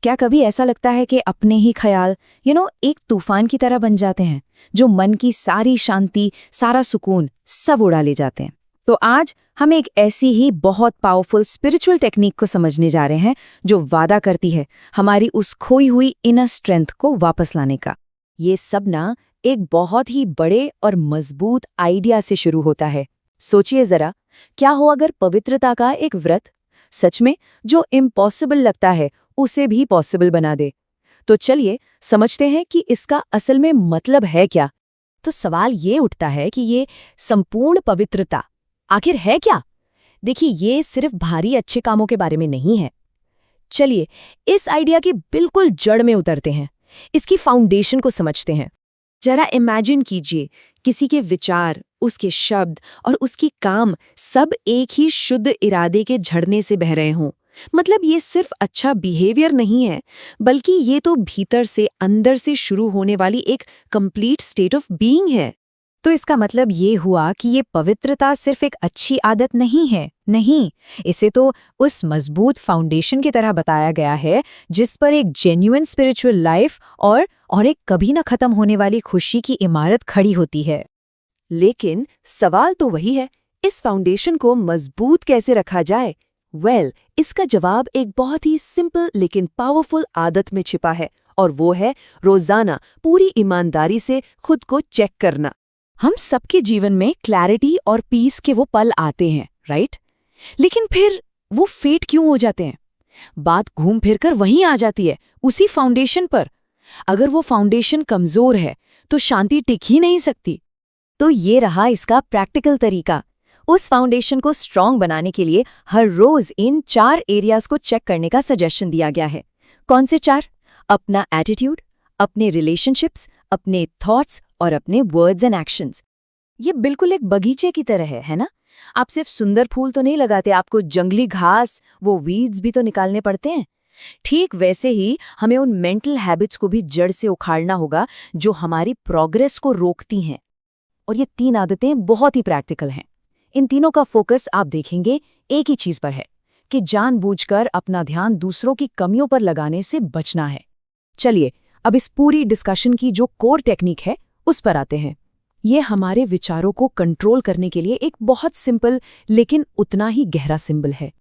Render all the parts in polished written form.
क्या कभी ऐसा लगता है कि अपने ही ख्याल एक तूफान की तरह बन जाते हैं जो मन की सारी शांति, सारा सुकून सब उड़ा ले जाते हैं? तो आज हम एक ऐसी ही बहुत पावरफुल स्पिरिचुअल टेक्निक को समझने जा रहे हैं जो वादा करती है हमारी उस खोई हुई इनर स्ट्रेंथ को वापस लाने का। ये सब ना एक बहुत ही बड़े और मजबूत आइडिया से शुरू होता है। सोचिए जरा, क्या हो अगर पवित्रता का एक व्रत सच में जो इम्पॉसिबल लगता है उसे भी पॉसिबल बना दे। तो चलिए समझते हैं कि इसका असल में मतलब है क्या। तो सवाल ये उठता है कि ये संपूर्ण पवित्रता आखिर है क्या? देखिए, ये सिर्फ भारी अच्छे कामों के बारे में नहीं है। चलिए इस आइडिया की बिल्कुल जड़ में उतरते हैं, इसकी फाउंडेशन को समझते हैं। जरा इमेजिन कीजिए, किसी के विचार, उसके शब्द और उसकी काम सब एक ही शुद्ध इरादे के झड़ने से बह रहे हों। मतलब ये सिर्फ अच्छा बिहेवियर नहीं है, बल्कि ये तो भीतर से, अंदर से शुरू होने वाली एक कंप्लीट स्टेट ऑफ बीइंग है। तो इसका मतलब ये हुआ कि ये पवित्रता सिर्फ एक अच्छी आदत नहीं है। नहीं, इसे तो उस मजबूत फाउंडेशन की तरह बताया गया है जिस पर एक जेन्युइन स्पिरिचुअल लाइफ और एक कभी न खत्म होने वाली खुशी की इमारत खड़ी होती है। लेकिन सवाल तो वही है, इस फाउंडेशन को मजबूत कैसे रखा जाए? इसका जवाब एक बहुत ही सिंपल लेकिन पावरफुल आदत में छिपा है, और वो है रोजाना पूरी ईमानदारी से खुद को चेक करना। हम सबके जीवन में क्लैरिटी और पीस के वो पल आते हैं, राइट? लेकिन फिर वो फेड क्यों हो जाते हैं? बात घूम फिर कर वहीं आ जाती है, उसी फाउंडेशन पर। अगर वो फाउंडेशन कमजोर है तो शांति टिक ही नहीं सकती। तो ये रहा इसका प्रैक्टिकल तरीका। उस फाउंडेशन को स्ट्रॉन्ग बनाने के लिए हर रोज इन 4 एरियाज को चेक करने का सजेशन दिया गया है। कौन से 4? अपना एटीट्यूड, अपने रिलेशनशिप्स, अपने थॉट्स और अपने वर्ड्स एंड एक्शंस। ये बिल्कुल एक बगीचे की तरह है ना? आप सिर्फ सुंदर फूल तो नहीं लगाते, आपको जंगली घास, वो वीड्स भी तो निकालने पड़ते हैं। ठीक वैसे ही हमें उन मेंटल हैबिट्स को भी जड़ से उखाड़ना होगा जो हमारी प्रोग्रेस को रोकती हैं। और ये 3 आदतें बहुत ही प्रैक्टिकल हैं। इन तीनों का फोकस आप देखेंगे एक ही चीज पर है कि जानबूझकर अपना ध्यान दूसरों की कमियों पर लगाने से बचना है। चलिए अब इस पूरी डिस्कशन की जो कोर टेक्निक है उस पर आते हैं। ये हमारे विचारों को कंट्रोल करने के लिए एक बहुत सिंपल लेकिन उतना ही गहरा सिंबल है।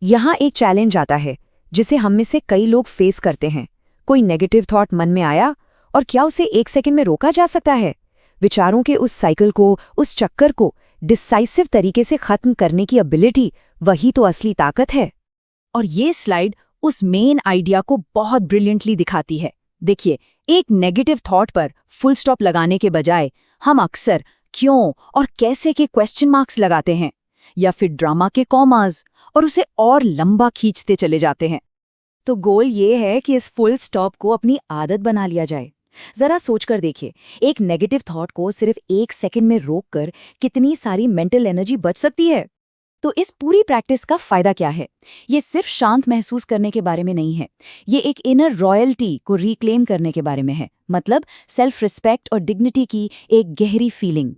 यहाँ एक चैलेंज आता है जिसे हम में से कई लोग फेस करते हैं। कोई नेगेटिव थॉट मन में आया और क्या उसे 1 सेकंड में रोका जा सकता है? विचारों के उस साइकिल को, उस चक्कर को डिसाइसिव तरीके से खत्म करने की एबिलिटी, वही तो असली ताकत है। और ये स्लाइड उस मेन आइडिया को बहुत ब्रिलियंटली दिखाती है। देखिए, एक नेगेटिव थॉट पर फुल स्टॉप लगाने के बजाय हम अक्सर क्यों और कैसे के क्वेश्चन मार्क्स लगाते हैं, या फिर ड्रामा के कॉमास, और उसे और लंबा खींचते चले जाते हैं। तो गोल ये है कि इस फुल स्टॉप को अपनी आदत बना लिया जाए। जरा सोचकर देखिए, एक नेगेटिव थॉट को सिर्फ 1 सेकंड में रोककर कितनी सारी मेंटल एनर्जी बच सकती है। तो इस पूरी प्रैक्टिस का फायदा क्या है? ये सिर्फ शांत महसूस करने के बारे में नहीं है, ये एक इनर रॉयल्टी को रिक्लेम करने के बारे में है। मतलब सेल्फ रिस्पेक्ट और डिग्निटी की एक गहरी फीलिंग।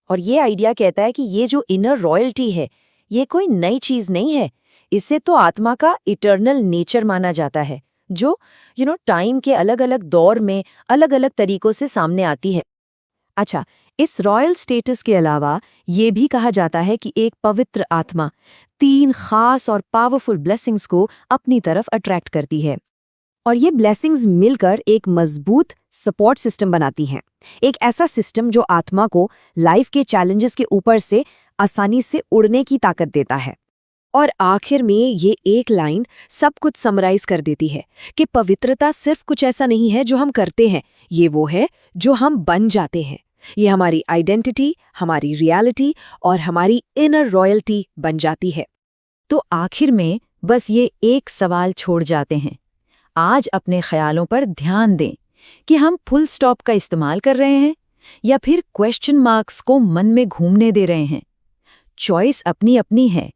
और ये आइडिया कहता है कि ये जो इनर रॉयल्टी है, ये कोई नई चीज नहीं है। इसे तो आत्मा का इटर्नल नेचर माना जाता है, जो टाइम के अलग अलग दौर में अलग अलग तरीकों से सामने आती है। अच्छा, इस रॉयल स्टेटस के अलावा ये भी कहा जाता है कि एक पवित्र आत्मा 3 खास और पावरफुल ब्लेसिंग्स को अपनी तरफ अट्रैक्ट करती है, और ये ब्लेसिंग्स मिलकर एक मजबूत सपोर्ट सिस्टम बनाती हैं। एक ऐसा सिस्टम जो आत्मा को लाइफ के चैलेंजेस के ऊपर से आसानी से उड़ने की ताकत देता है। और आखिर में ये एक लाइन सब कुछ समराइज कर देती है कि पवित्रता सिर्फ कुछ ऐसा नहीं है जो हम करते हैं, ये वो है जो हम बन जाते हैं। ये हमारी आइडेंटिटी, हमारी रियलिटी और हमारी इनर रॉयल्टी बन जाती है। तो आखिर में बस ये एक सवाल छोड़ जाते हैं। आज अपने ख्यालों पर ध्यान दें कि हम फुल स्टॉप का इस्तेमाल कर रहे हैं या फिर क्वेश्चन मार्क्स को मन में घूमने दे रहे हैं। चॉइस अपनी अपनी है,